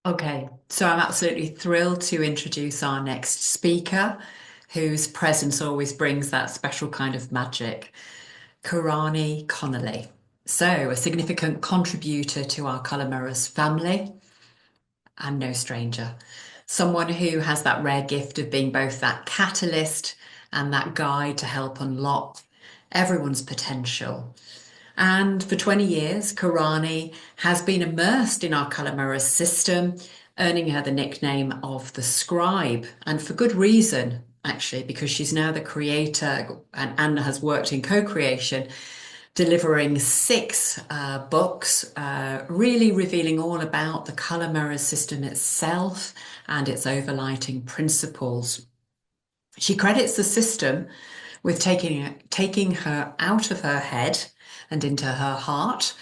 Okay, so I'm absolutely thrilled to introduce our next speaker, whose presence always brings that special kind of magic, Karani Connolly. So, a significant contributor to our Colour Mirrors family and no stranger. Someone who has that rare gift of being both that catalyst and that guide to help unlock everyone's potential. And for 20 years, Karani has been immersed in our Colour Mirrors system, earning her the nickname of the Scribe, and for good reason, actually, because she's now the creator and has worked in co-creation, delivering six books, really revealing all about the Colour Mirrors system itself and its overlighting principles. She credits the system with taking her out of her head and into her heart,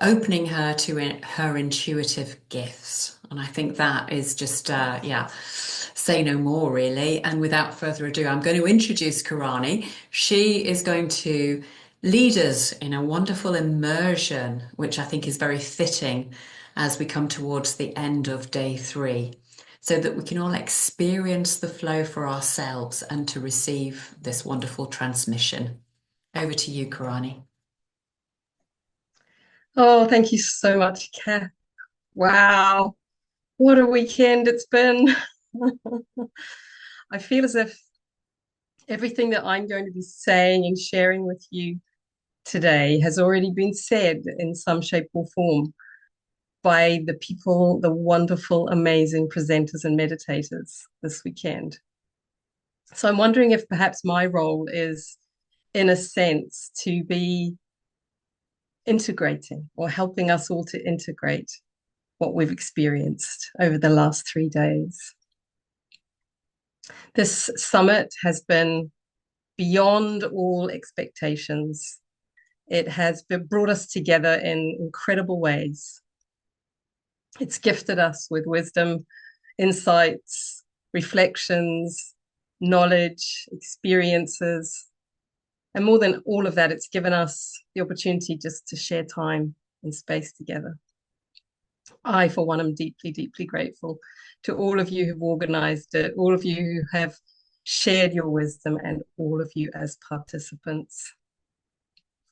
opening her to her intuitive gifts. And I think that is just, yeah, say no more, really. And without further ado, I'm going to introduce Karani. She is going to lead us in a wonderful immersion, which I think is very fitting as we come towards the end of day three, so that we can all experience the flow for ourselves and to receive this wonderful transmission. Over to you, Karani. Oh, thank you so much, Kath. Wow, what a weekend it's been. I feel as if everything that I'm going to be saying and sharing with you today has already been said in some shape or form by the people, the wonderful, amazing presenters and meditators this weekend. So I'm wondering if perhaps my role is, in a sense, to be integrating or helping us all to integrate what we've experienced over the last 3 days. This summit has been beyond all expectations. It has brought us together in incredible ways. It's gifted us with wisdom, insights, reflections, knowledge, experiences. And more than all of that, it's given us the opportunity just to share time and space together. I, for one, am deeply, deeply grateful to all of you who've organized it, all of you who have shared your wisdom, and all of you as participants.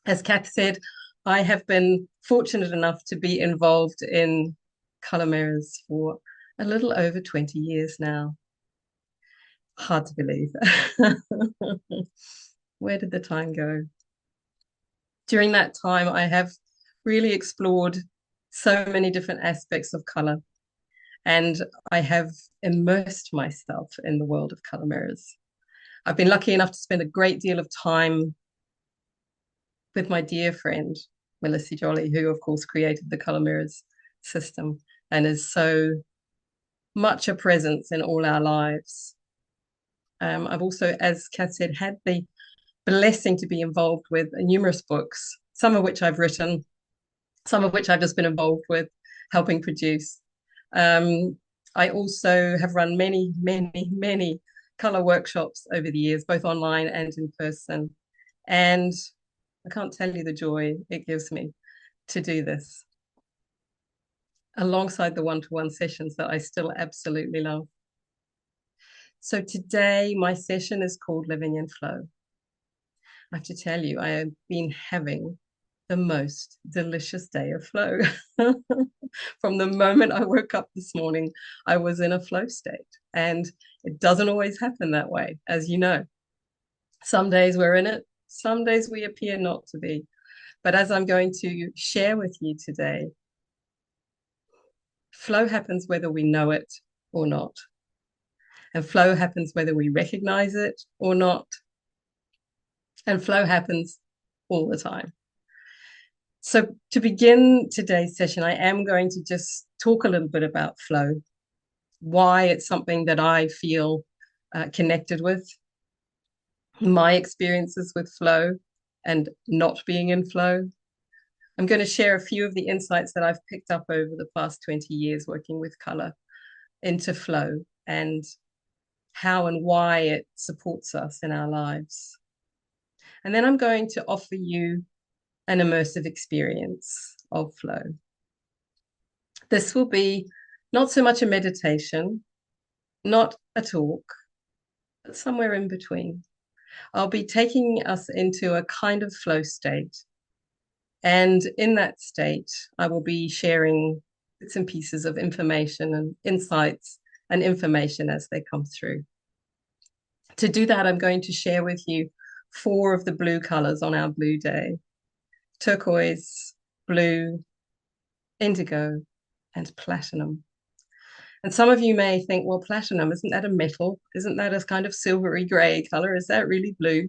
As Kath said, I have been fortunate enough to be involved in Colour Mirrors for a little over 20 years now. Hard to believe. Where did the time go? During that time, I have really explored so many different aspects of colour, and I have immersed myself in the world of Colour Mirrors. I've been lucky enough to spend a great deal of time with my dear friend, Melissa Jolly, who, of course, created the Colour Mirrors system and is so much a presence in all our lives. I've also, as Kath said, had the blessing to be involved with numerous books, some of which I've written, some of which I've just been involved with helping produce. I also have run many, many, many color workshops over the years, both online and in person. And I can't tell you the joy it gives me to do this alongside the one-to-one sessions that I still absolutely love. So today, my session is called Living in Flow. I have to tell you, I have been having the most delicious day of flow. From the moment I woke up this morning, I was in a flow state. And it doesn't always happen that way, as you know. Some days we're in it, some days we appear not to be. But as I'm going to share with you today, flow happens whether we know it or not. And flow happens whether we recognize it or not. And flow happens all the time. So, to begin today's session, I am going to just talk a little bit about flow, why it's something that I feel connected with, my experiences with flow and not being in flow. I'm going to share a few of the insights that I've picked up over the past 20 years working with color into flow and how and why it supports us in our lives. And then I'm going to offer you an immersive experience of flow. This will be Not so much a meditation, not a talk, but somewhere in between. I'll be taking us into a kind of flow state. And in that state, I will be sharing bits and pieces of information and insights and information as they come through. To do that, I'm going to share with you four of the blue colors on our blue day: turquoise, blue, indigo, and platinum. And some of you may think, well, platinum, isn't that a metal? Isn't that a kind of silvery gray color? Is that really blue?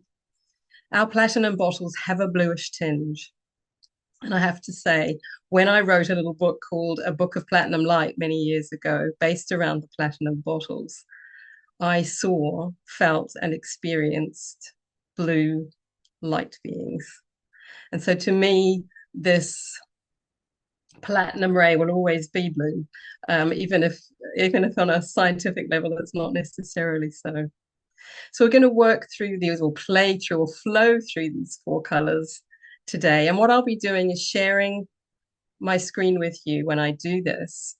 Our platinum bottles have a bluish tinge. And I have to say, when I wrote a little book called A Book of Platinum Light many years ago, based around the platinum bottles, I saw, felt, and experienced blue light beings. And so to me, this platinum ray will always be blue, even if on a scientific level it's not necessarily so. So we're going to work through these, or play through, or flow through these four colors today. And what I'll be doing is sharing my screen with you when I do this.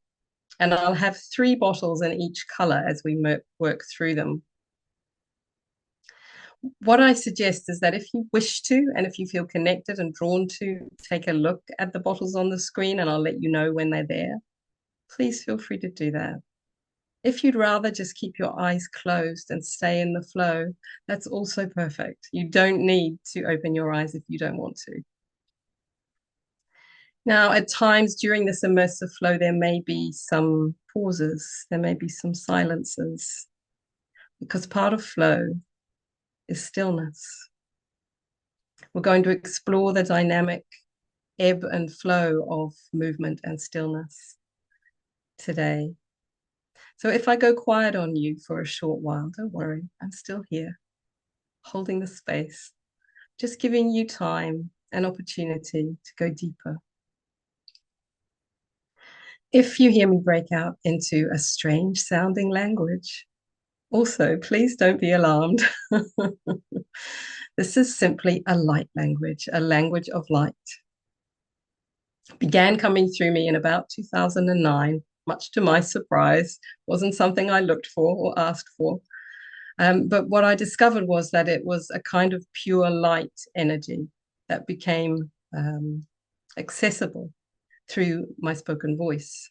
And I'll have three bottles in each color as we work through them. What I suggest is that if you wish to, and if you feel connected and drawn to, take a look at the bottles on the screen, and I'll let you know when they're there. Please feel free to do that. If you'd rather just keep your eyes closed and stay in the flow, that's also perfect. You don't need to open your eyes if you don't want to. Now, at times during this immersive flow, there may be some pauses, there may be some silences, because part of flow is stillness. We're going to explore the dynamic ebb and flow of movement and stillness today. So if I go quiet on you for a short while, don't worry, I'm still here, holding the space, just giving you time and opportunity to go deeper. If you hear me break out into a strange sounding language, also, please don't be alarmed. This is simply a light language, a language of light. It began coming through me in about 2009, much to my surprise. Wasn't something I looked for or asked for. But what I discovered was that it was a kind of pure light energy that became accessible through my spoken voice.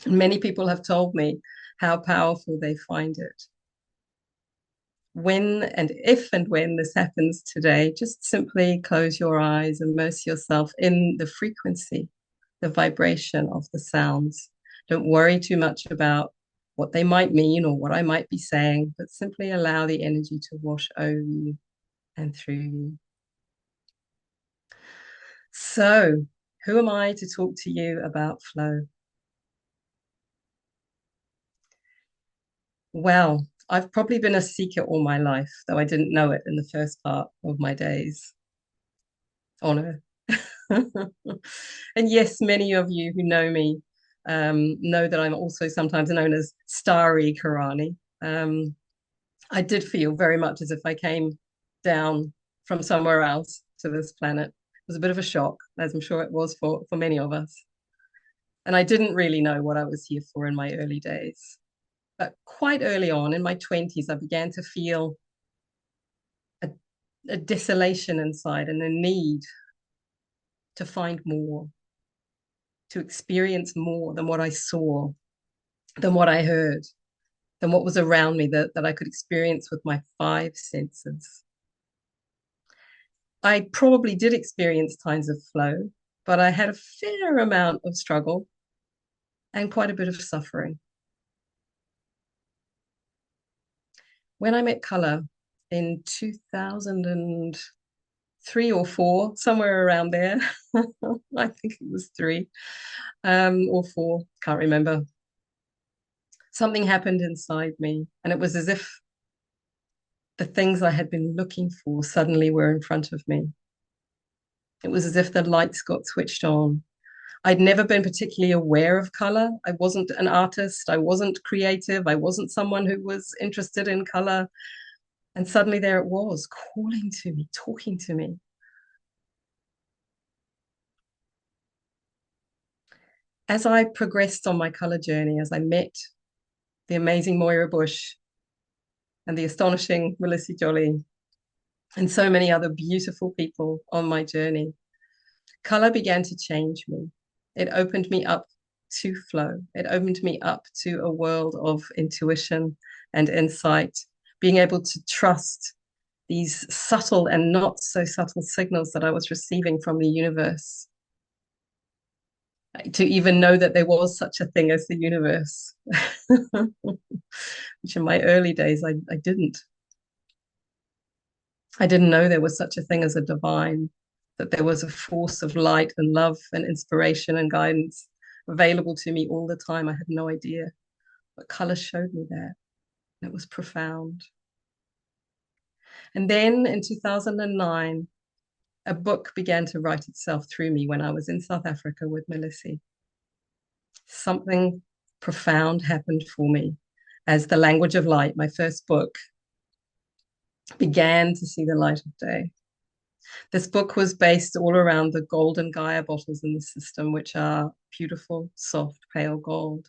And many people have told me how powerful they find it. When and if and when this happens today, just simply close your eyes, immerse yourself in the frequency, the vibration of the sounds. Don't worry too much about what they might mean or what I might be saying, but simply allow the energy to wash over you and through you. So, who am I to talk to you about flow? Well, I've probably been a seeker all my life, though I didn't know it in the first part of my days on Earth. And yes, many of you who know me know that I'm also sometimes known as Starry Karani. I did feel very much as if I came down from somewhere else to this planet. It was a bit of a shock, as I'm sure it was for many of us. And I didn't really know what I was here for in my early days. But quite early on in my 20s, I began to feel a, a desolation inside and a need to find more, to experience more than what I saw, than what I heard, than what was around me that I could experience with my five senses. I probably did experience times of flow, but I had a fair amount of struggle and quite a bit of suffering. When I met color in 2003 or four, somewhere around there, I think it was three or four, can't remember. Something happened inside me, and it was as if the things I had been looking for suddenly were in front of me. It was as if the lights got switched on. I'd never been particularly aware of color. I wasn't an artist. I wasn't creative. I wasn't someone who was interested in color. And suddenly there it was, calling to me, talking to me. as I progressed on my color journey, as I met the amazing Moira Bush and the astonishing Melissa Jolie and so many other beautiful people on my journey, color began to change me. It opened me up to flow. It opened me up to a world of intuition and insight, being able to trust these subtle and not so subtle signals that I was receiving from the universe, to even know that there was such a thing as the universe, which in my early days I didn't. I didn't know there was such a thing as a divine, that there was a force of light and love and inspiration and guidance available to me all the time. I had no idea, but color showed me that. It was profound. And then in 2009, a book began to write itself through me when I was in South Africa with Melissa. Something profound happened for me as The Language of Light, my first book, began to see the light of day. This book was based all around the golden Gaia bottles in the system, which are beautiful, soft, pale gold.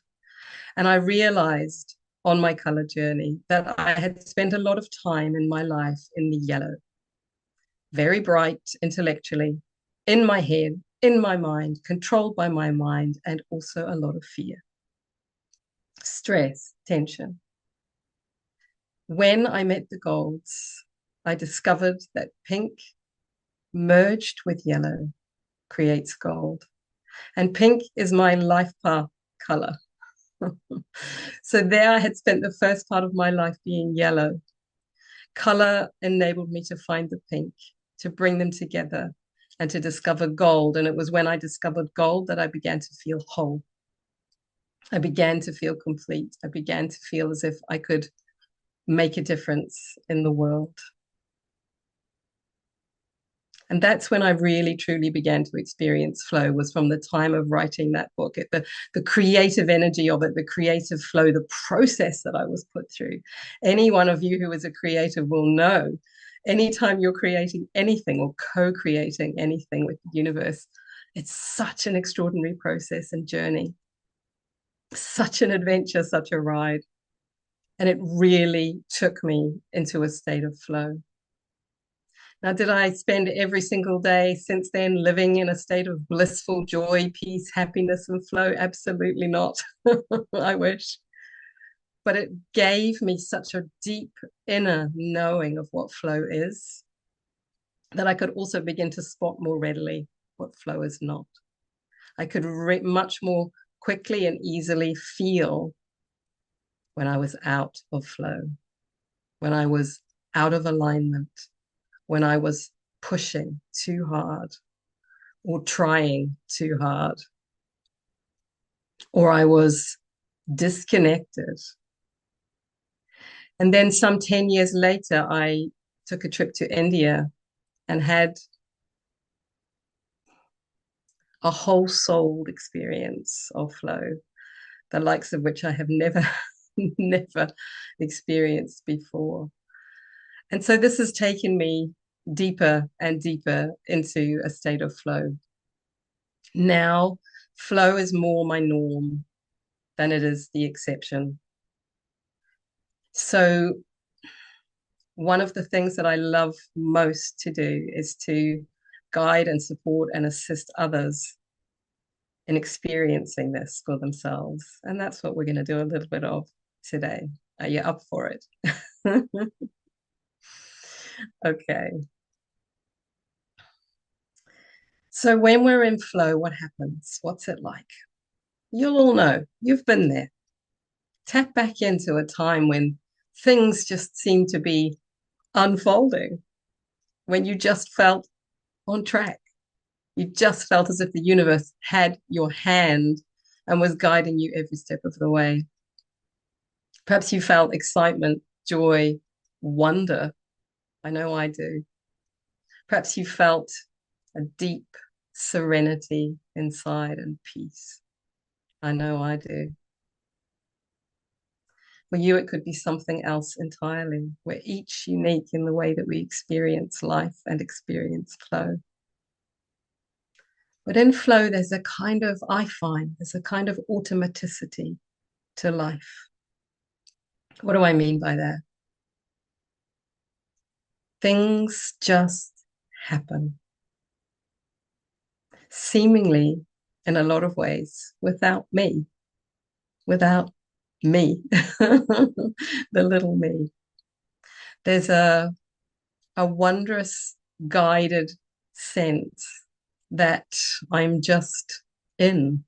And I realized on my color journey that I had spent a lot of time in my life in the yellow, very bright intellectually, in my head, in my mind, controlled by my mind, and also a lot of fear, stress, tension. When I met the golds, I discovered that pink merged with yellow creates gold. And pink is my life path color. So there I had spent the first part of my life being yellow. Color enabled me to find the pink, to bring them together and to discover gold. And it was when I discovered gold that I began to feel whole. I began to feel complete. I began to feel as if I could make a difference in the world. And that's when I really truly began to experience flow, was from the time of writing that book. The creative energy of it, the creative flow, the process that I was put through. Any one of you who is a creative will know, anytime you're creating anything or co-creating anything with the universe, it's such an extraordinary process and journey, such an adventure, such a ride. And it really took me into a state of flow. Now, did I spend every single day since then living in a state of blissful joy, peace, happiness, and flow? Absolutely not. I wish. But it gave me such a deep inner knowing of what flow is that I could also begin to spot more readily what flow is not. I could much more quickly and easily feel when I was out of flow, when I was out of alignment, when I was pushing too hard or trying too hard, or I was disconnected. And then some 10 years later, I took a trip to India and had a whole soul experience of flow, the likes of which I have never, never experienced before. And so this has taken me deeper and deeper into a state of flow. Now, flow is more my norm than it is the exception. So, one of the things that I love most to do is to guide and support and assist others in experiencing this for themselves. And that's what we're going to do a little bit of today. Are you up for it? Okay. So, when we're in flow, what happens? What's it like? You'll all know. You've been there. Tap back into a time when things just seem to be unfolding, when you just felt on track. You just felt as if the universe had your hand and was guiding you every step of the way. Perhaps you felt excitement, joy, wonder. I know I do. Perhaps you felt a deep serenity inside and peace. I know I do. For you, it could be something else entirely. We're each unique in the way that we experience life and experience flow. But in flow, there's a kind of, I find, there's a kind of automaticity to life. What do I mean by that? Things just happen, seemingly in a lot of ways, without me, the little me. There's a wondrous guided sense that I'm just in.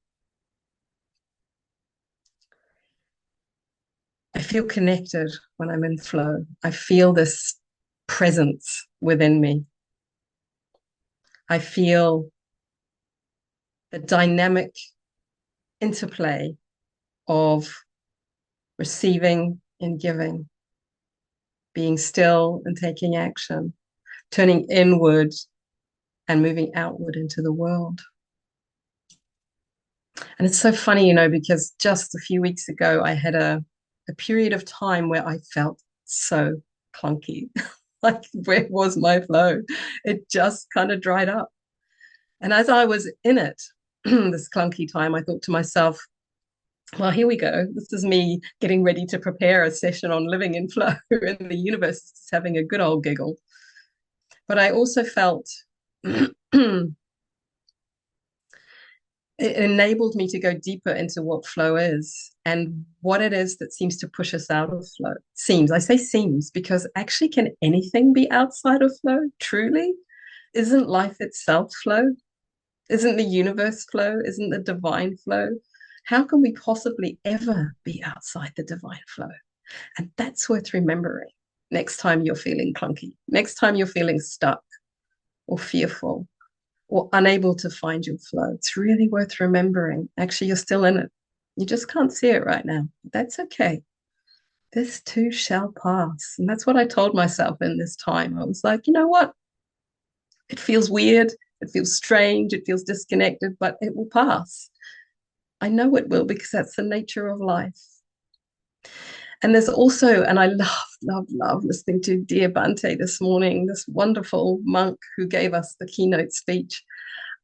I feel connected when I'm in flow. I feel this presence within me. I feel the dynamic interplay of receiving and giving, being still and taking action, turning inward and moving outward into the world. And it's so funny, because just a few weeks ago, I had a period of time where I felt so clunky. Like, where was my flow? It just kind of dried up. And as I was in it, this clunky time, I thought to myself, well, here we go. This is me getting ready to prepare a session on living in flow, and the universe is having a good old giggle. But I also felt it enabled me to go deeper into what flow is and what it is that seems to push us out of flow. Seems, I say seems, because actually, can anything be outside of flow? Truly? Isn't life itself flow? Isn't the universe flow? Isn't the divine flow? How can we possibly ever be outside the divine flow? And that's worth remembering next time you're feeling clunky, next time you're feeling stuck or fearful or unable to find your flow. It's really worth remembering. Actually, you're still in it. You just can't see it right now. That's okay. This too shall pass. And that's what I told myself in this time. I was like, you know what? It feels weird. It feels strange. It feels disconnected, but it will pass. I know it will because that's the nature of life. And there's also, and I love listening to Dear Bante this morning, this wonderful monk who gave us the keynote speech,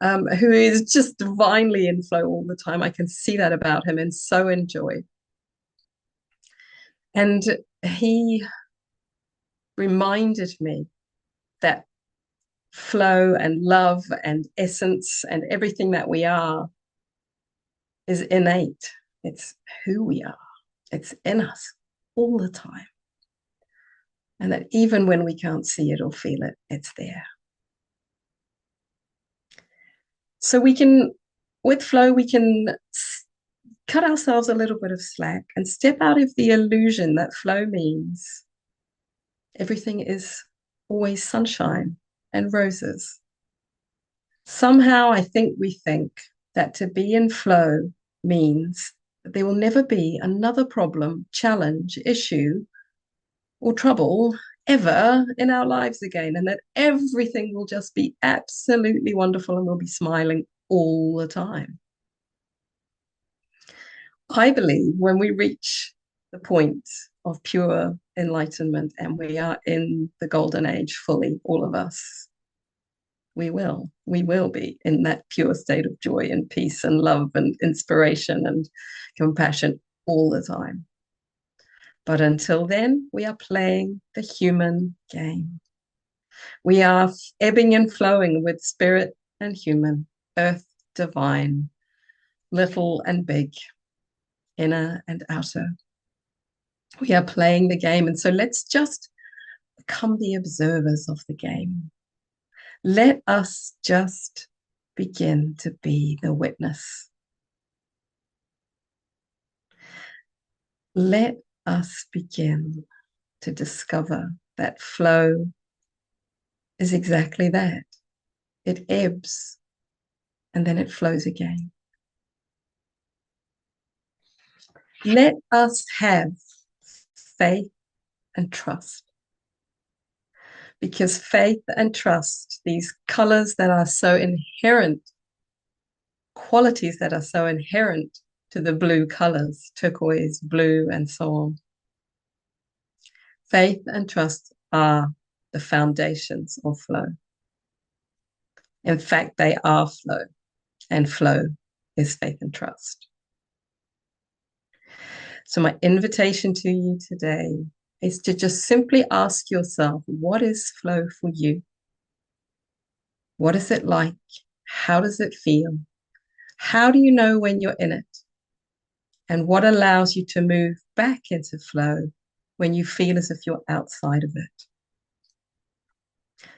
who is just divinely in flow all the time. I can see that about him and so enjoy. And he reminded me that flow and love and essence and everything that we are is innate. It's who we are. It's in us all the time. And that even when we can't see it or feel it, it's there. So with flow, we can cut ourselves a little bit of slack and step out of the illusion that flow means everything is always sunshine and roses. Somehow I think we think that to be in flow means that there will never be another problem, challenge, issue, or trouble ever in our lives again, and that everything will just be absolutely wonderful and we'll be smiling all the time. I believe when we reach the point of pure enlightenment and we are in the golden age fully, all of us, we will be in that pure state of joy and peace and love and inspiration and compassion all the time. But until then, we are playing the human game. We are ebbing and flowing with spirit and human, earth divine, little and big, inner and outer. We are playing the game. And so let's just become the observers of the game. Let us just begin to be the witness. Let us begin to discover that flow is exactly that. It ebbs and then it flows again. Let us have faith and trust. Because faith and trust, these colors that are so inherent, qualities that are so inherent to the blue colors, turquoise, blue, and so on. Faith and trust are the foundations of flow. In fact, they are flow. and flow is faith and trust. So my invitation to you today is to just simply ask yourself, what is flow for you? What is it like? How does it feel? How do you know when you're in it? And what allows you to move back into flow when you feel as if you're outside of it?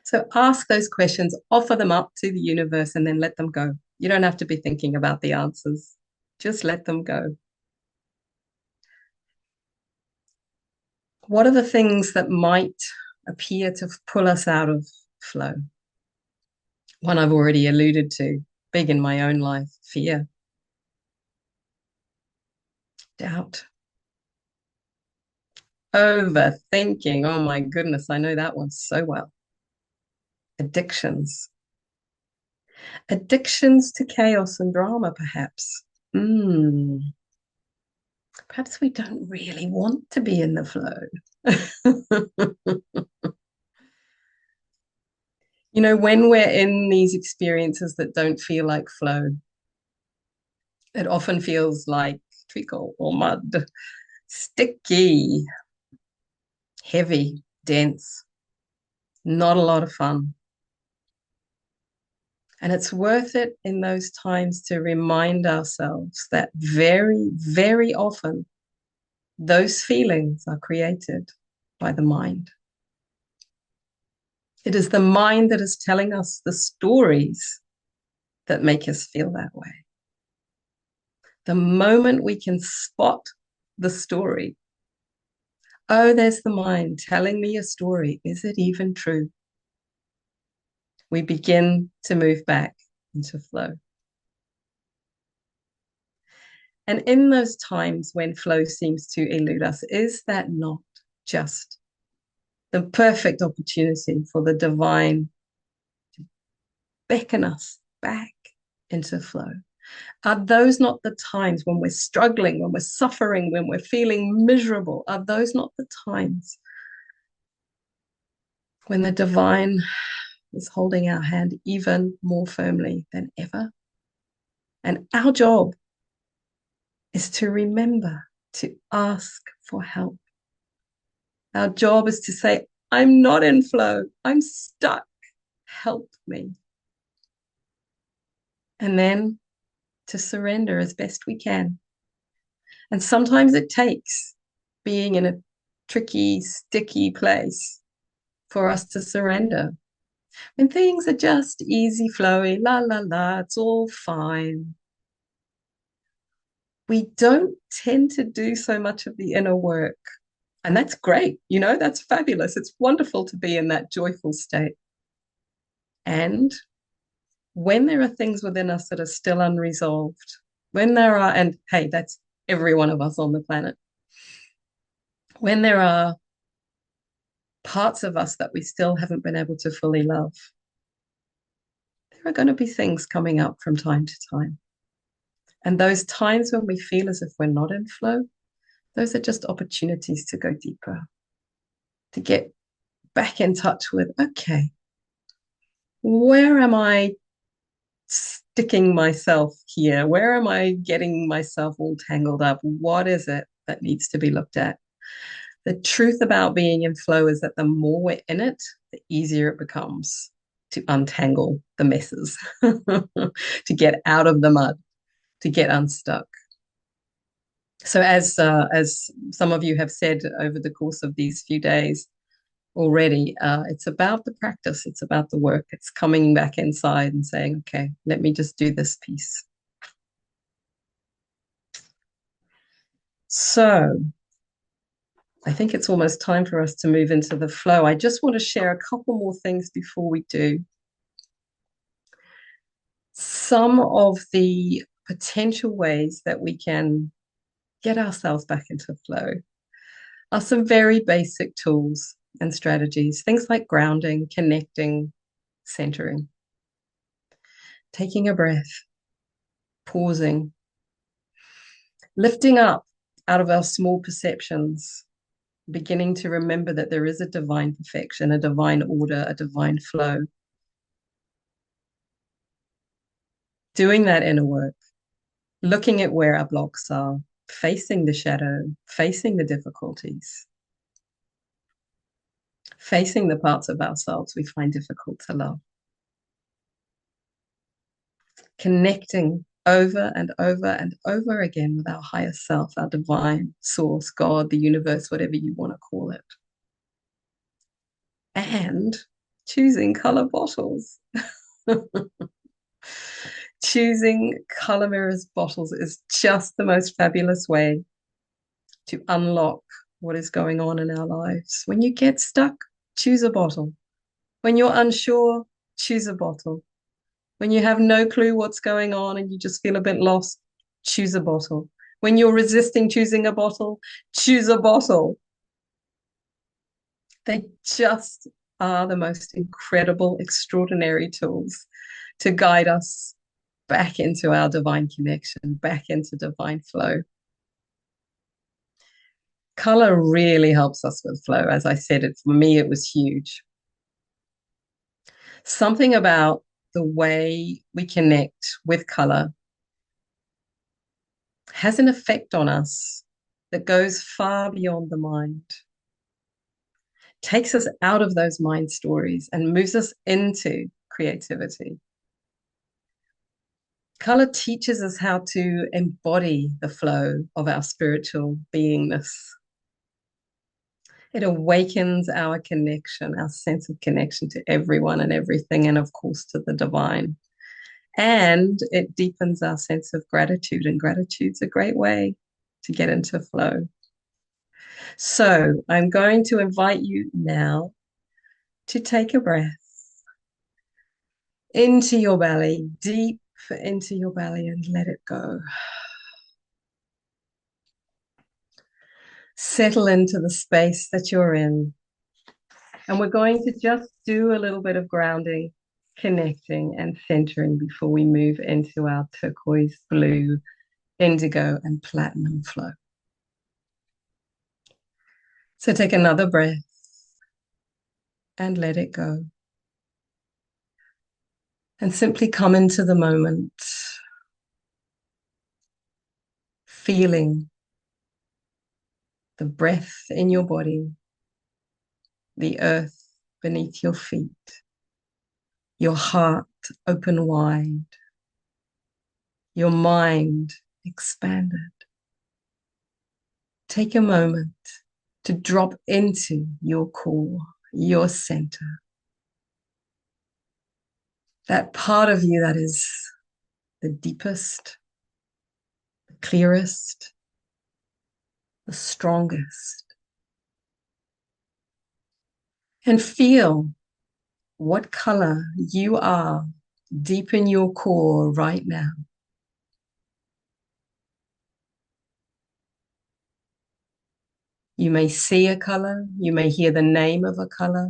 So ask those questions, offer them up to the universe, and then let them go. You don't have to be thinking about the answers. Just let them go. What are the things that might appear to pull us out of flow? One I've already alluded to, big in my own life, fear, doubt, overthinking. Oh my goodness, I know that one so well. Addictions. Addictions to chaos and drama, perhaps. Perhaps we don't really want to be in the flow. You know, when we're in these experiences that don't feel like flow, it often feels like treacle or mud, sticky, heavy, dense, not a lot of fun. And it's worth it in those times to remind ourselves that very, very often those feelings are created by the mind. It is the mind that is telling us the stories that make us feel that way. The moment we can spot the story, oh, there's the mind telling me a story. Is it even true? We begin to move back into flow. And in those times when flow seems to elude us, is that not just the perfect opportunity for the divine to beckon us back into flow? Are those not the times when we're struggling, when we're suffering, when we're feeling miserable? Are those not the times when the divine is holding our hand even more firmly than ever? And our job is to remember to ask for help. Our job is to say, I'm not in flow. I'm stuck. Help me. And then to surrender as best we can. And sometimes it takes being in a tricky, sticky place for us to surrender. When things are just easy flowy, la, la, la, it's all fine. We don't tend to do so much of the inner work. And that's great. You know, that's fabulous. It's wonderful to be in that joyful state. And when there are things within us that are still unresolved, when there are, and hey, that's every one of us on the planet, when there are parts of us that we still haven't been able to fully love, there are going to be things coming up from time to time. And those times when we feel as if we're not in flow, those are just opportunities to go deeper, to get back in touch with, okay, where am I sticking myself here? Where am I getting myself all tangled up? What is it that needs to be looked at? The truth about being in flow is that the more we're in it, the easier it becomes to untangle the messes, to get out of the mud, to get unstuck. So as some of you have said over the course of these few days already, it's about the practice, it's about the work, it's coming back inside and saying, okay, let me just do this piece. So I think it's almost time for us to move into the flow. I just want to share a couple more things before we do. Some of the potential ways that we can get ourselves back into flow are some very basic tools and strategies, things like grounding, connecting, centering, taking a breath, pausing, lifting up out of our small perceptions, beginning to remember that there is a divine perfection, a divine order, a divine flow. doing that inner work, looking at where our blocks are, facing the shadow, facing the difficulties, facing the parts of ourselves we find difficult to love, connecting over and over and over again with our higher self, our divine source, God, the universe, whatever you want to call it. And choosing color bottles. Choosing color mirrors bottles is just the most fabulous way to unlock what is going on in our lives. When you get stuck, choose a bottle. When you're unsure, choose a bottle. When you have no clue what's going on and you just feel a bit lost, choose a bottle. When you're resisting choosing a bottle, choose a bottle. They just are the most incredible, extraordinary tools to guide us back into our divine connection, back into divine flow. Color really helps us with flow. As I said, for me, it was huge. Something about the way we connect with color has an effect on us that goes far beyond the mind, takes us out of those mind stories and moves us into creativity. Color teaches us how to embody the flow of our spiritual beingness. It awakens our connection, our sense of connection to everyone and everything, and of course to the divine. And it deepens our sense of gratitude, and gratitude's a great way to get into flow. So I'm going to invite you now to take a breath into your belly, deep into your belly, and let it go. Settle into the space that you're in. And we're going to just do a little bit of grounding, connecting, and centering before we move into our turquoise, blue, indigo, and platinum flow. So take another breath and let it go. And simply come into the moment, feeling the breath in your body, the earth beneath your feet, your heart open wide, your mind expanded. Take a moment to drop into your core, your center, that part of you that is the deepest, the clearest, the strongest. And feel what color you are deep in your core right now. You may see a color, you may hear the name of a color,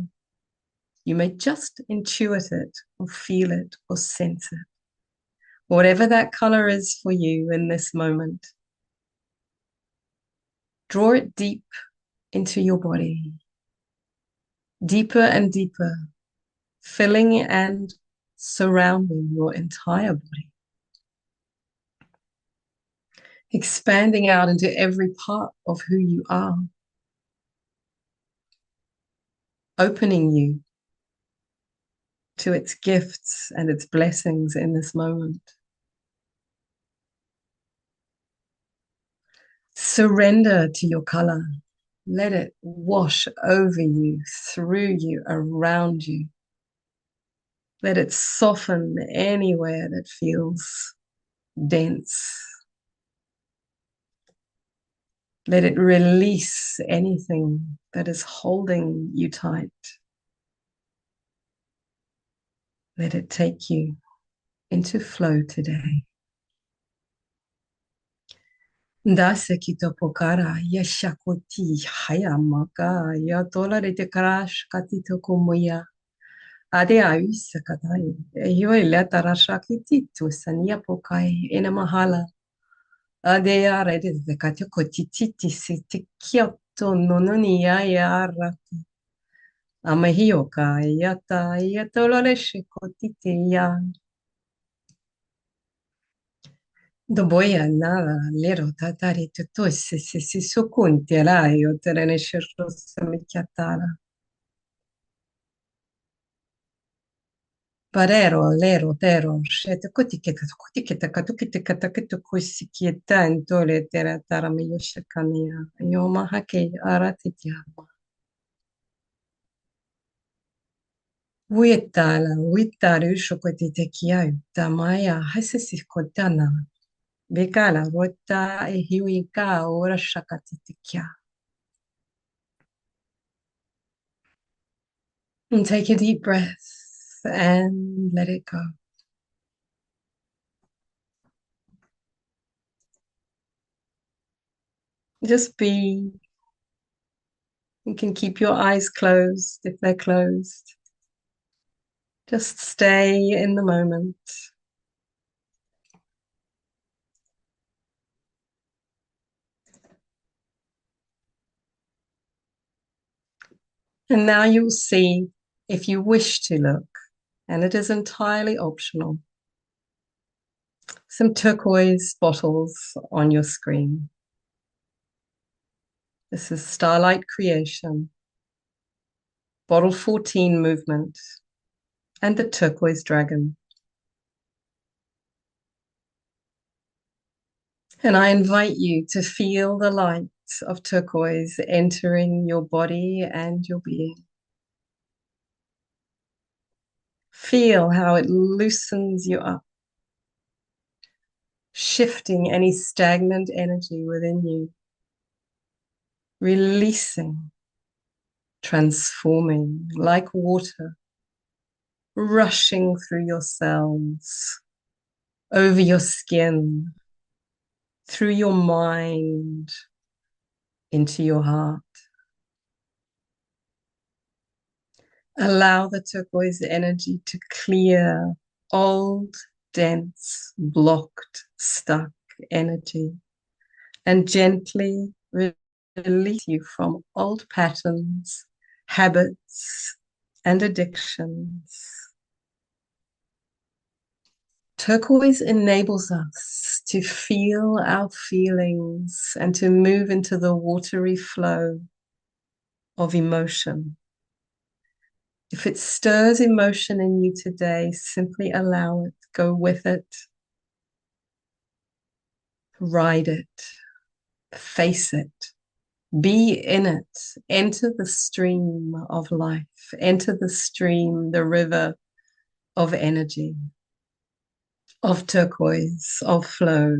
you may just intuit it or feel it or sense it. Whatever that color is for you in this moment, draw it deep into your body, deeper and deeper, filling and surrounding your entire body, expanding out into every part of who you are, opening you to its gifts and its blessings in this moment. Surrender to your color. Let it wash over you, through you, around you. Let it soften anywhere that feels dense. Let it release anything that is holding you tight. Let it take you into flow today. Dasa kita pokara ya shakoti hayamaka ya dolare te karash katito kumuya. Ade ayusa kadai. Yo ilata rashakiti tu sanya pokai ina mahala. Ade yare de katiko tititi siti kyoto nononi ya yara. Amahioka yata ya dolare shikotiti ya. Doboya nada, lero tatari tutu si sukunti alayo terene shirro samikyatara. Parero, lero, tero, shete kutiketa katukita kakitu kusikieta entole tera tarami yoshikania. Yoma hake aratityama. Uitala, uitari ushokotitekia tamaya hasesiskotana. Bekala rota ehiwika ora shakatitikia. And take a deep breath and let it go. Just be. You can keep your eyes closed if they're closed. Just stay in the moment. And now you'll see, if you wish to look, and it is entirely optional, some turquoise bottles on your screen. This is Starlight Creation, Bottle 14 Movement, and the Turquoise Dragon. And I invite you to feel the light of turquoise entering your body and your being. Feel how it loosens you up, shifting any stagnant energy within you, releasing, transforming like water, rushing through your cells, over your skin, through your mind, into your heart. Allow the turquoise energy to clear old, dense, blocked, stuck energy and gently release you from old patterns, habits, and addictions. Turquoise enables us to feel our feelings and to move into the watery flow of emotion. If it stirs emotion in you today, simply allow it, go with it, ride it, face it, be in it, enter the stream of life, enter the stream, the river of energy, of turquoise, of flow,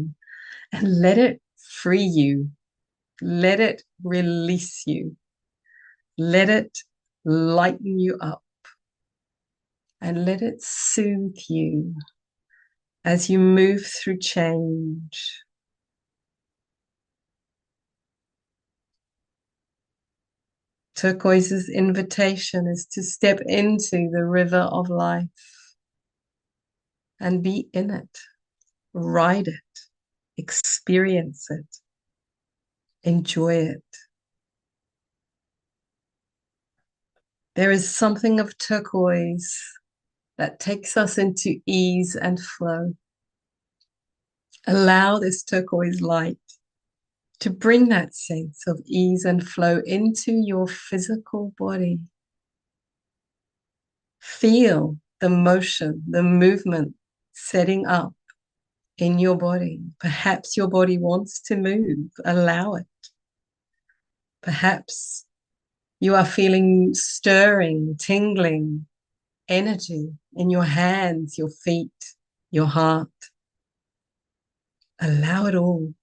and let it free you, let it release you, let it lighten you up, and let it soothe you as you move through change. Turquoise's invitation is to step into the river of life and be in it, ride it, experience it, enjoy it. There is something of turquoise that takes us into ease and flow. Allow this turquoise light to bring that sense of ease and flow into your physical body. Feel the motion, the movement setting up in your body. Perhaps your body wants to move. Allow it. Perhaps you are feeling stirring, tingling energy in your hands, your feet, your heart. Allow it all.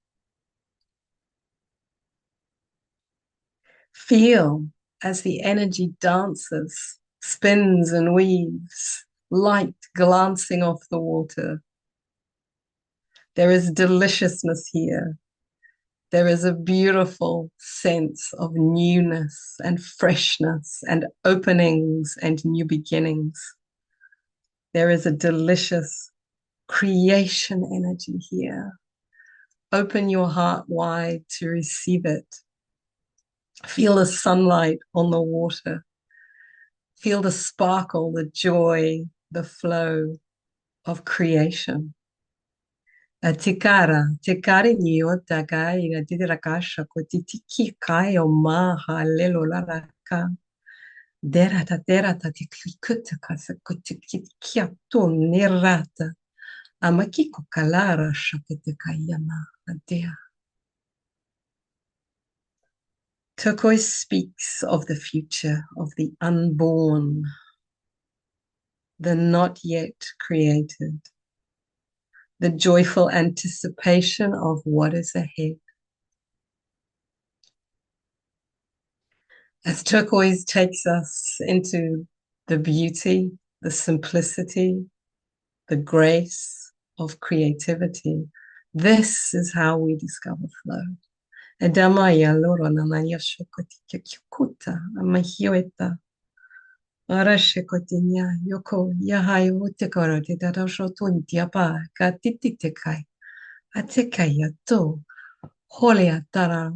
Feel as the energy dances, spins and weaves, light glancing off the water. There is deliciousness here. There is a beautiful sense of newness and freshness and openings and new beginnings. There is a delicious creation energy here. Open your heart wide to receive it. Feel the sunlight on the water. Feel the sparkle, the joy, the flow of creation. Atikara, tikari ni otakai, adirakasha, kotitiki kai o maha lelo laraka. Derata tikikuta kasa kotikiato nirata. Amakiko kalara shakete kayama adea. Turquoise speaks of the future, of the unborn, the not yet created, the joyful anticipation of what is ahead. As turquoise takes us into the beauty, the simplicity, the grace of creativity, this is how we discover flow. Edamaya loro namanya shokoti kikuta amahioeta. Arashekotinya yoko yahai utekoro te darashotun diaba katititekai. Atekaya to holia tara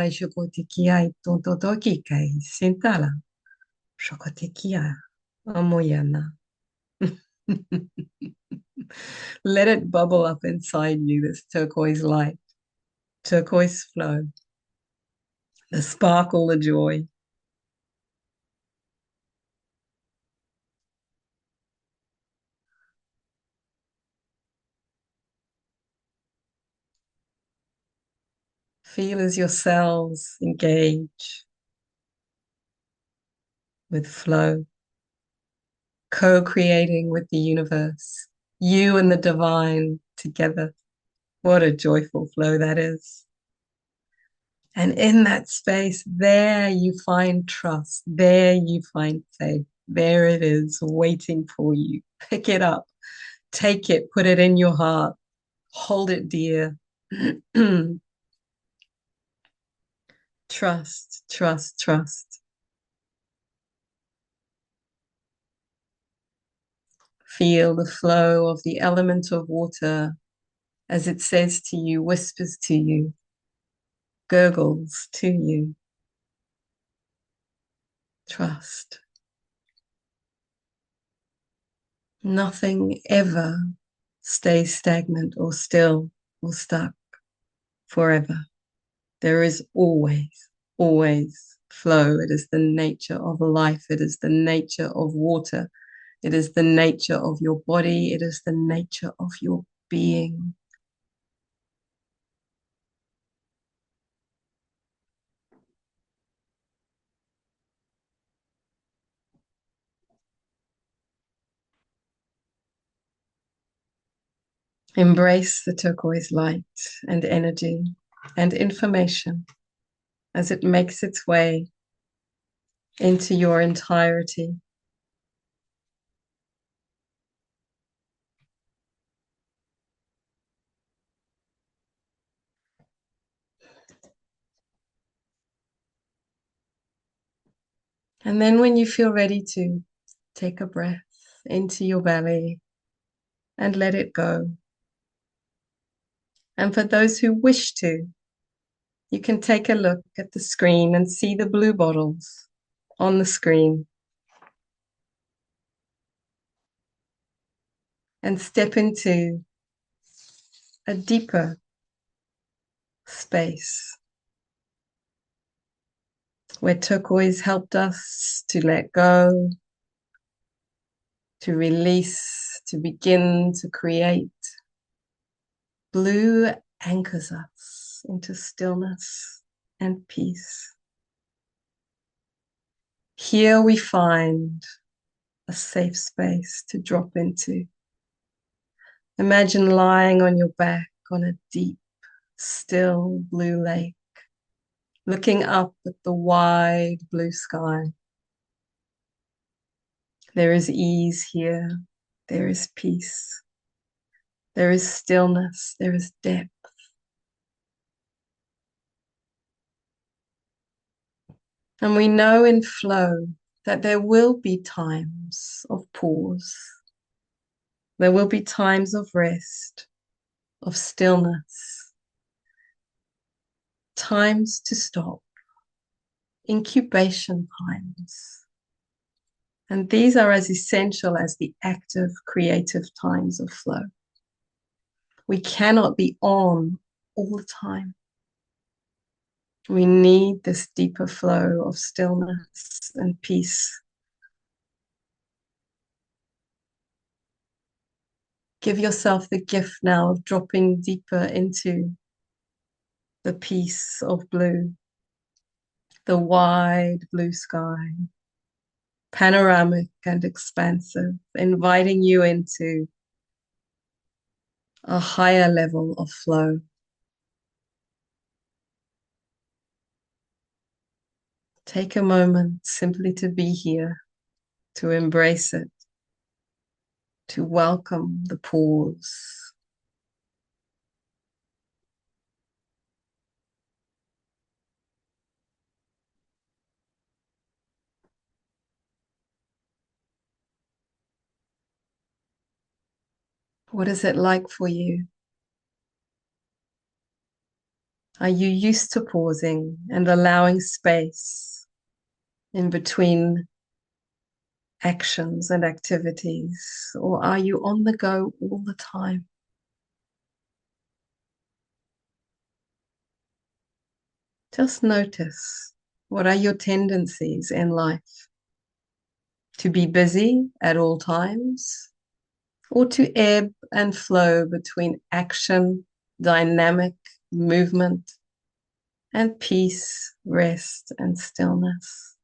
shokotikia tontotoki kai sintala. Shokotikia amoyana. Let it bubble up inside you, this turquoise light, turquoise flow, the sparkle, the joy. Feel as your cells engage with flow, co-creating with the universe, you and the divine together. What a joyful flow that is. And in that space, there you find trust. There you find faith. There it is waiting for you. Pick it up, take it, put it in your heart, hold it dear. Trust, trust, trust. Feel the flow of the element of water as it says to you, whispers to you, gurgles to you. Trust. Nothing ever stays stagnant or still or stuck forever. There is always flow. It is the nature of life. It is the nature of water. It is the nature of your body. It is the nature of your being. Embrace the turquoise light and energy and information as it makes its way into your entirety. And then when you feel ready to take a breath into your belly and let it go. And for those who wish to, you can take a look at the screen and see the blue bottles on the screen and step into a deeper space where turquoise helped us to let go, to release, to begin to create. Blue anchors us into stillness and peace. Here we find a safe space to drop into. Imagine lying on your back on a deep, still blue lake, looking up at the wide blue sky. There is ease here. There is peace. There is stillness. There is depth. And we know in flow that there will be times of pause. There will be times of rest, of stillness, times to stop, incubation times. And these are as essential as the active, creative times of flow. We cannot be on all the time. We need this deeper flow of stillness and peace. Give yourself the gift now of dropping deeper into the peace of blue, the wide blue sky, panoramic and expansive, inviting you into a higher level of flow. Take a moment simply to be here, to embrace it, to welcome the pause. What is it like for you? Are you used to pausing and allowing space in between actions and activities, or are you on the go all the time? Just notice, what are your tendencies in life? To be busy at all times, or to ebb and flow between action, dynamic movement, and peace, rest, and stillness?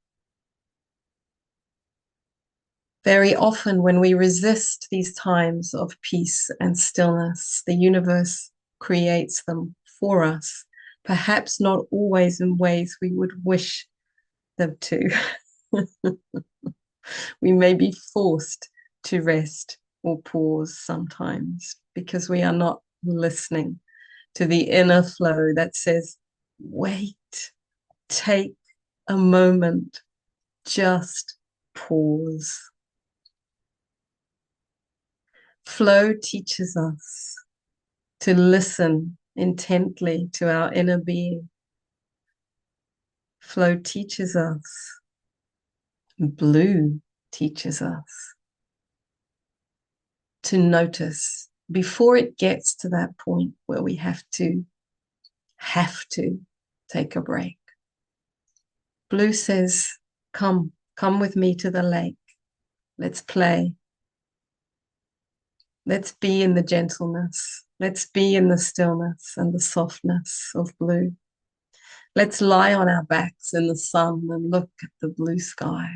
Very often, when we resist these times of peace and stillness, the universe creates them for us, perhaps not always in ways we would wish them to. We may be forced to rest or pause sometimes because we are not listening to the inner flow that says, wait, take a moment, just pause. Flow teaches us to listen intently to our inner being. Flow teaches us. Blue teaches us to notice before it gets to that point where we have to take a break. Blue says, come with me to the lake. Let's play. Let's be in the gentleness. Let's be in the stillness and the softness of blue. Let's lie on our backs in the sun and look at the blue sky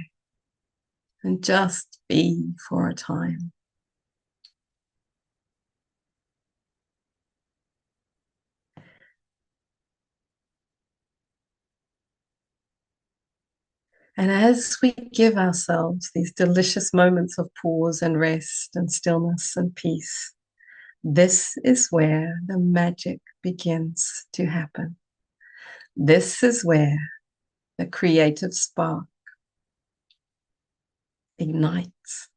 and just be for a time. And as we give ourselves these delicious moments of pause and rest and stillness and peace, this is where the magic begins to happen. This is where the creative spark ignites.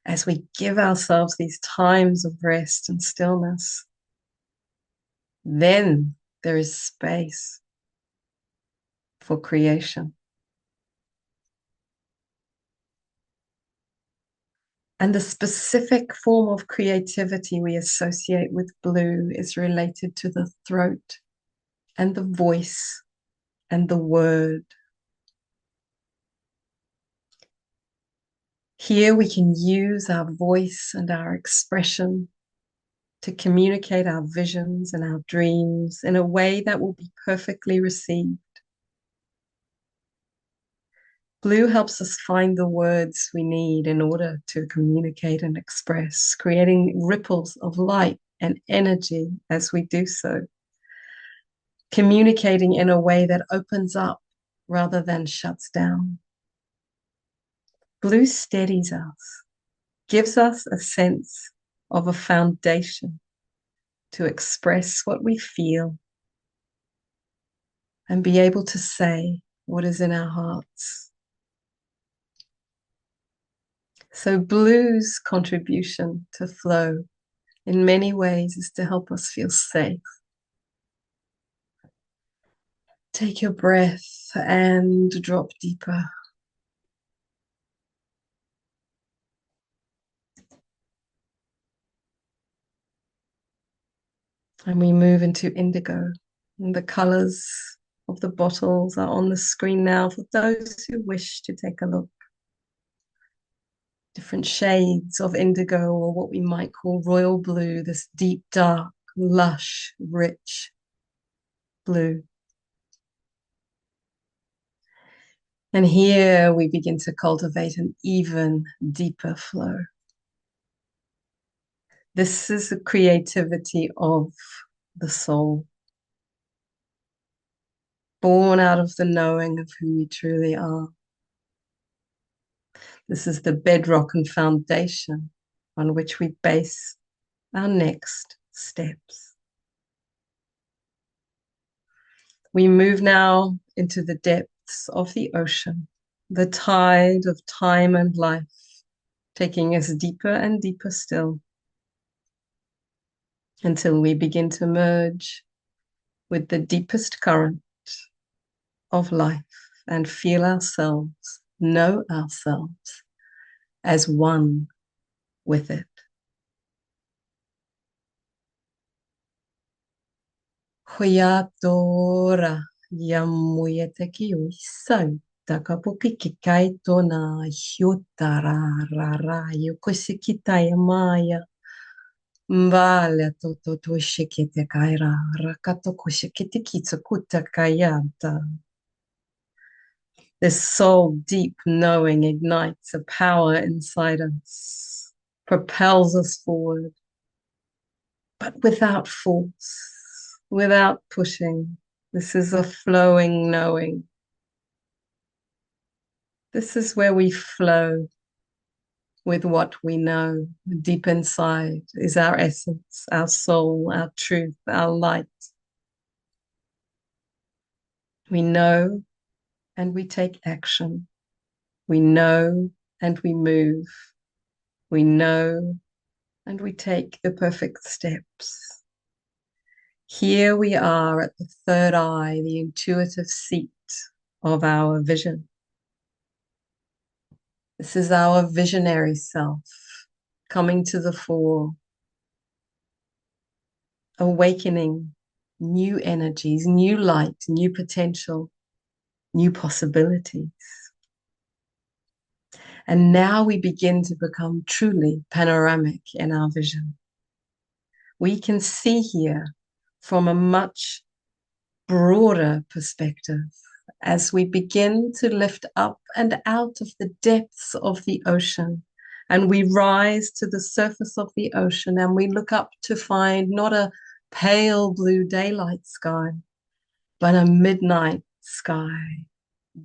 As we give ourselves these times of rest and stillness, then there is space for creation. And the specific form of creativity we associate with blue is related to the throat and the voice and the word. Here we can use our voice and our expression to communicate our visions and our dreams in a way that will be perfectly received. Blue helps us find the words we need in order to communicate and express, creating ripples of light and energy as we do so, communicating in a way that opens up rather than shuts down. Blue steadies us, gives us a sense of a foundation to express what we feel and be able to say what is in our hearts. So blue's contribution to flow in many ways is to help us feel safe. Take your breath and drop deeper. And we move into indigo. And the colors of the bottles are on the screen now for those who wish to take a look. Different shades of indigo, or what we might call royal blue, this deep, dark, lush, rich blue. And here we begin to cultivate an even deeper flow. This is the creativity of the soul, born out of the knowing of who we truly are. This is the bedrock and foundation on which we base our next steps. We move now into the depths of the ocean, the tide of time and life, taking us deeper and deeper still, until we begin to merge with the deepest current of life and feel ourselves, know ourselves as one with it. Hoiatora yamuyete ki uisai takapuki kikai tona hiotara rara yokosikita maya mbale to shikite kaira rakato kushikiti kitsukuta kayata. This soul deep knowing ignites a power inside us, propels us forward, but without force, without pushing. This is a flowing knowing. This is where we flow with what we know. Deep inside is our essence, our soul, our truth, our light. We know and we take action. We know and we move. We know and we take the perfect steps. Here we are at the third eye, the intuitive seat of our vision. This is our visionary self coming to the fore, awakening new energies, new light, new potential, new possibilities. And now we begin to become truly panoramic in our vision. We can see here from a much broader perspective as we begin to lift up and out of the depths of the ocean, and we rise to the surface of the ocean, and we look up to find not a pale blue daylight sky, but a midnight sky,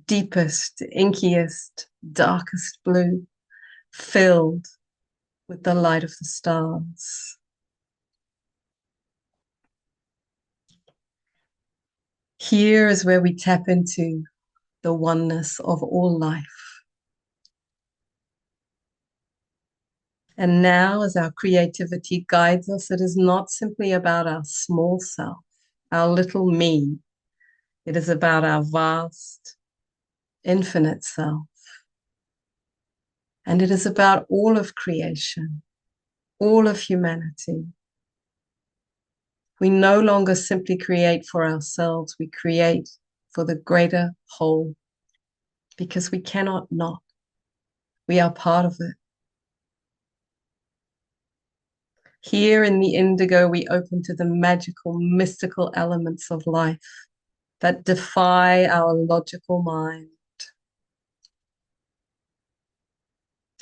deepest, inkiest, darkest blue, filled with the light of the stars. Here is where we tap into the oneness of all life. And now, as our creativity guides us, it is not simply about our small self, our little me. It is about our vast, infinite self. And it is about all of creation, all of humanity. We no longer simply create for ourselves, we create for the greater whole, because we cannot not. We are part of it. Here in the indigo, we open to the magical, mystical elements of life that defy our logical mind.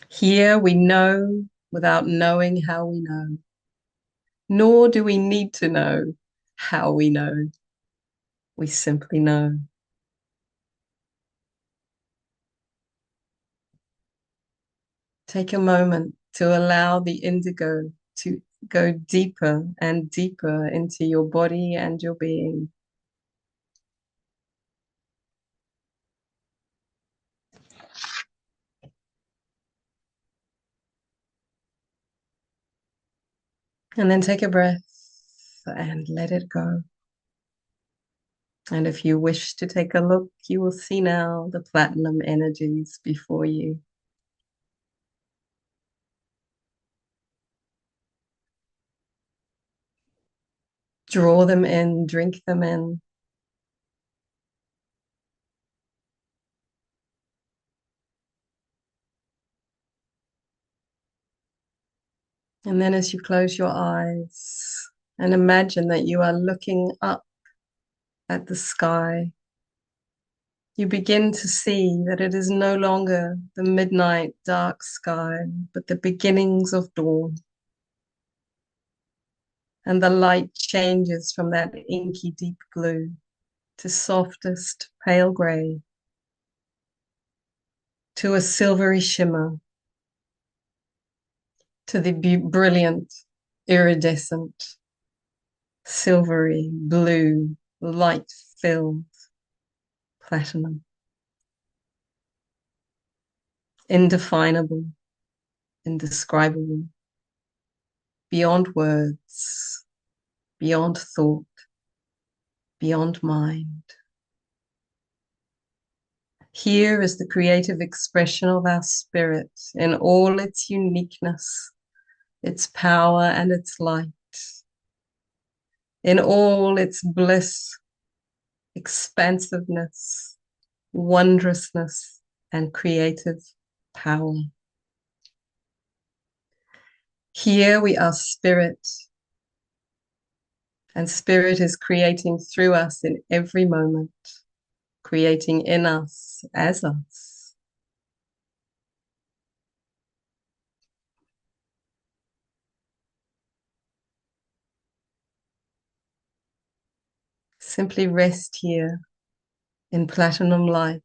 Here we know without knowing how we know, nor do we need to know how we know. We simply know. Take a moment to allow the indigo to go deeper and deeper into your body and your being. And then take a breath and let it go. And if you wish to take a look, you will see now the platinum energies before you. Draw them in, drink them in. And then as you close your eyes and imagine that you are looking up at the sky, you begin to see that it is no longer the midnight dark sky, but the beginnings of dawn. And the light changes from that inky deep blue to softest pale gray, to a silvery shimmer, to the brilliant, iridescent, silvery blue, light-filled platinum. Indefinable, indescribable, beyond words, beyond thought, beyond mind. Here is the creative expression of our spirit in all its uniqueness, its power and its light, in all its bliss, expansiveness, wondrousness, and creative power. Here we are spirit, and spirit is creating through us in every moment, creating in us as us. Simply rest here in platinum light.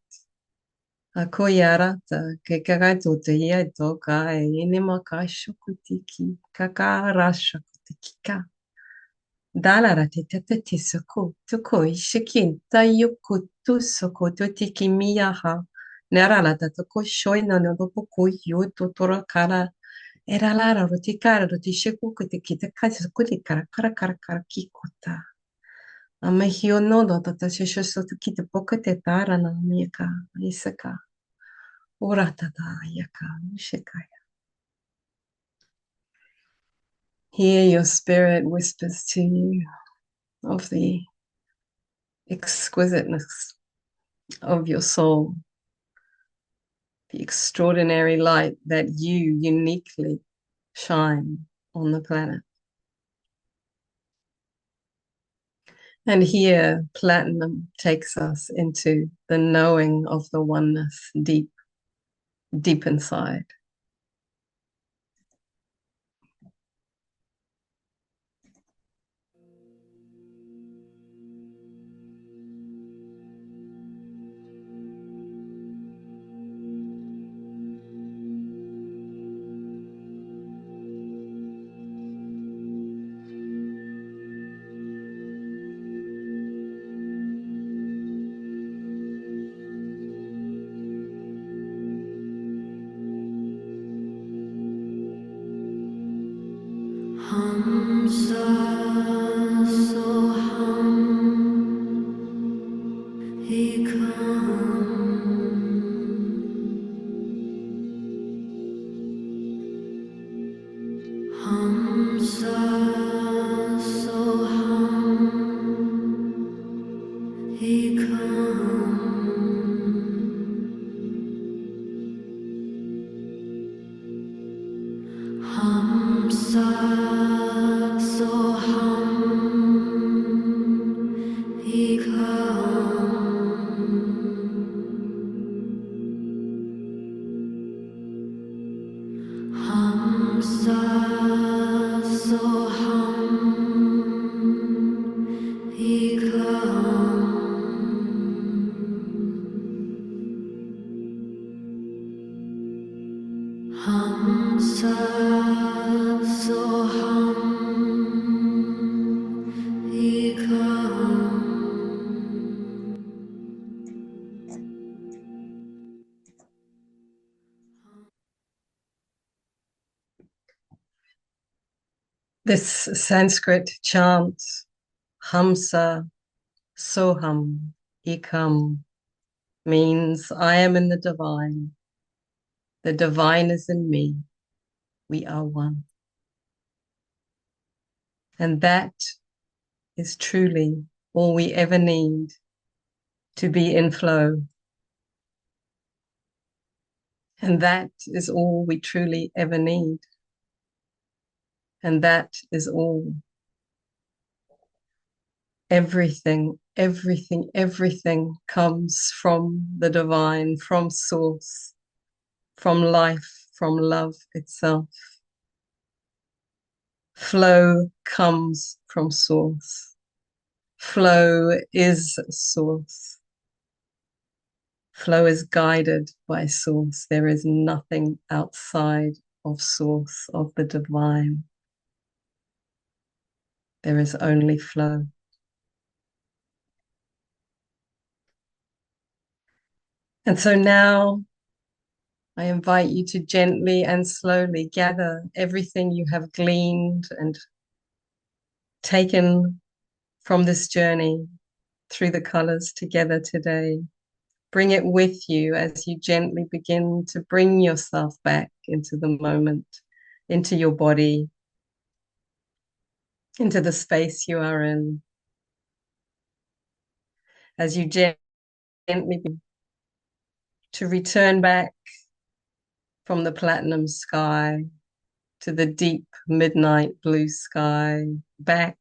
Ako yarata ke kagato ia toka e ini makasho kutiki kakarasha kutiki ka. Dalara te tete te soko tuko ishikin tayuku tu soko tutiki miyaha. Nerala tatoko shoi no no poku yu tutora kara. Era lara roti kara roti shiku kutiki te kasi kuti kara kara kara kara kikuta. Amehio no no tata shisho kite poka te tara na miyaka isaka. Uratata yaka ushikaya. Here your spirit whispers to you of the exquisiteness of your soul, the extraordinary light that you uniquely shine on the planet. And here, platinum takes us into the knowing of the oneness deep, deep inside. This Sanskrit chant, Hamsa Soham Ekam, means I am in the divine is in me, we are one. And that is truly all we ever need to be in flow. And that is all we truly ever need. And that is all. Everything comes from the divine, from source, from life, from love itself. Flow comes from source. Flow is source. Flow is guided by source. There is nothing outside of source, of the divine. There is only flow. And so now I invite you to gently and slowly gather everything you have gleaned and taken from this journey through the colors together today. Bring it with you as you gently begin to bring yourself back into the moment, into your body, into the space you are in. As you gently begin to return back from the platinum sky to the deep midnight blue sky, back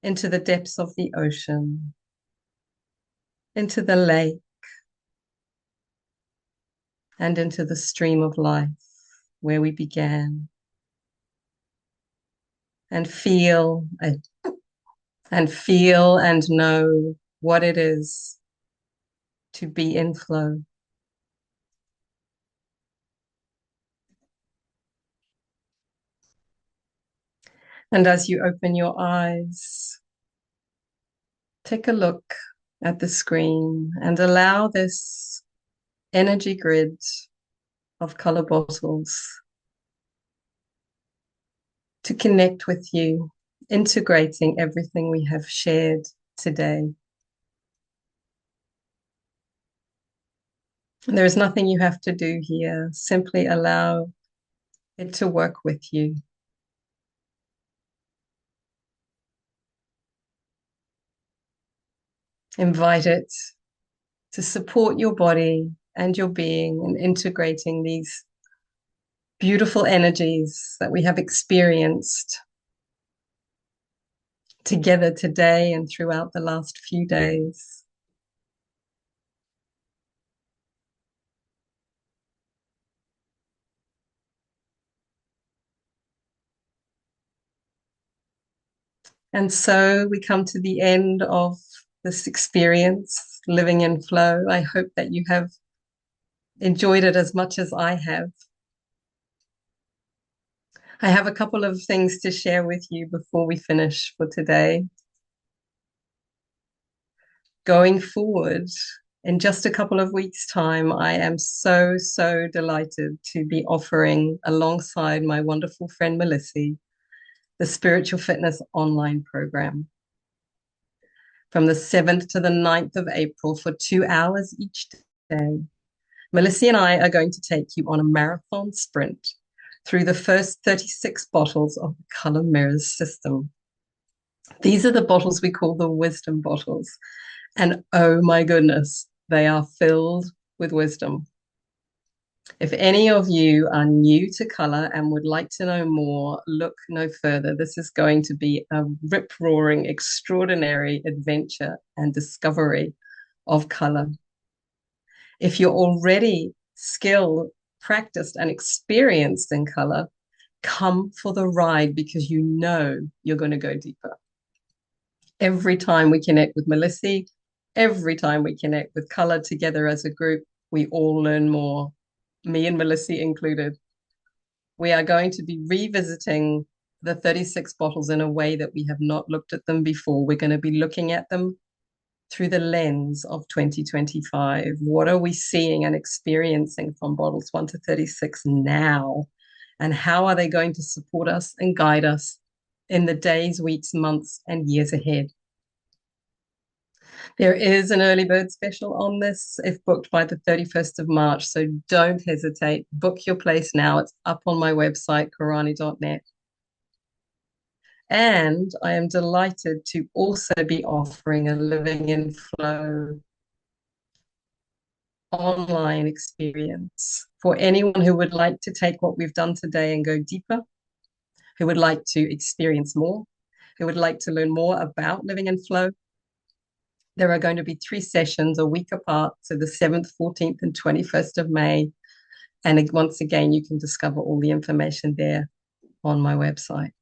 into the depths of the ocean, into the lake, and into the stream of life where we began. And feel and know what it is to be in flow. And as you open your eyes, take a look at the screen and allow this energy grid of color bottles to connect with you, integrating everything we have shared today. And there is nothing you have to do here. Simply allow it to work with you. Invite it to support your body and your being in integrating these beautiful energies that we have experienced together today and throughout the last few days. And so we come to the end of this experience, living in flow. I hope that you have enjoyed it as much as I have. I have a couple of things to share with you before we finish for today. Going forward, in just a couple of weeks' time, I am so delighted to be offering, alongside my wonderful friend Melissa, the Spiritual Fitness online program from the 7th to the 9th of April for 2 hours each day. Melissa and I are going to take you on a marathon sprint through the first 36 bottles of the Color Mirrors system. These are the bottles we call the wisdom bottles. And oh my goodness, they are filled with wisdom. If any of you are new to color and would like to know more, look no further. This is going to be a rip-roaring, extraordinary adventure and discovery of color. If you're already skilled, practiced, and experienced in color, come for the ride because you know you're going to go deeper. Every time we connect with Melissa, every time we connect with color together as a group, we all learn more, me and Melissa included. We are going to be revisiting the 36 bottles in a way that we have not looked at them before. We're going to be looking at them through the lens of 2025. What are we seeing and experiencing from bottles 1 to 36 now? And how are they going to support us and guide us in the days, weeks, months, and years ahead? There is an early bird special on this if booked by the 31st of March, so don't hesitate. Book your place now. It's up on my website, karani.net. And I am delighted to also be offering a Living in Flow online experience for anyone who would like to take what we've done today and go deeper, who would like to experience more, who would like to learn more about living in flow. There are going to be 3 sessions a week apart, so the 7th, 14th, and 21st of May. And once again, you can discover all the information there on my website.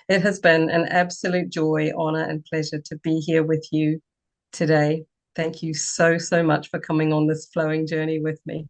It has been an absolute joy, honor, and pleasure to be here with you today. Thank you so, so much for coming on this flowing journey with me.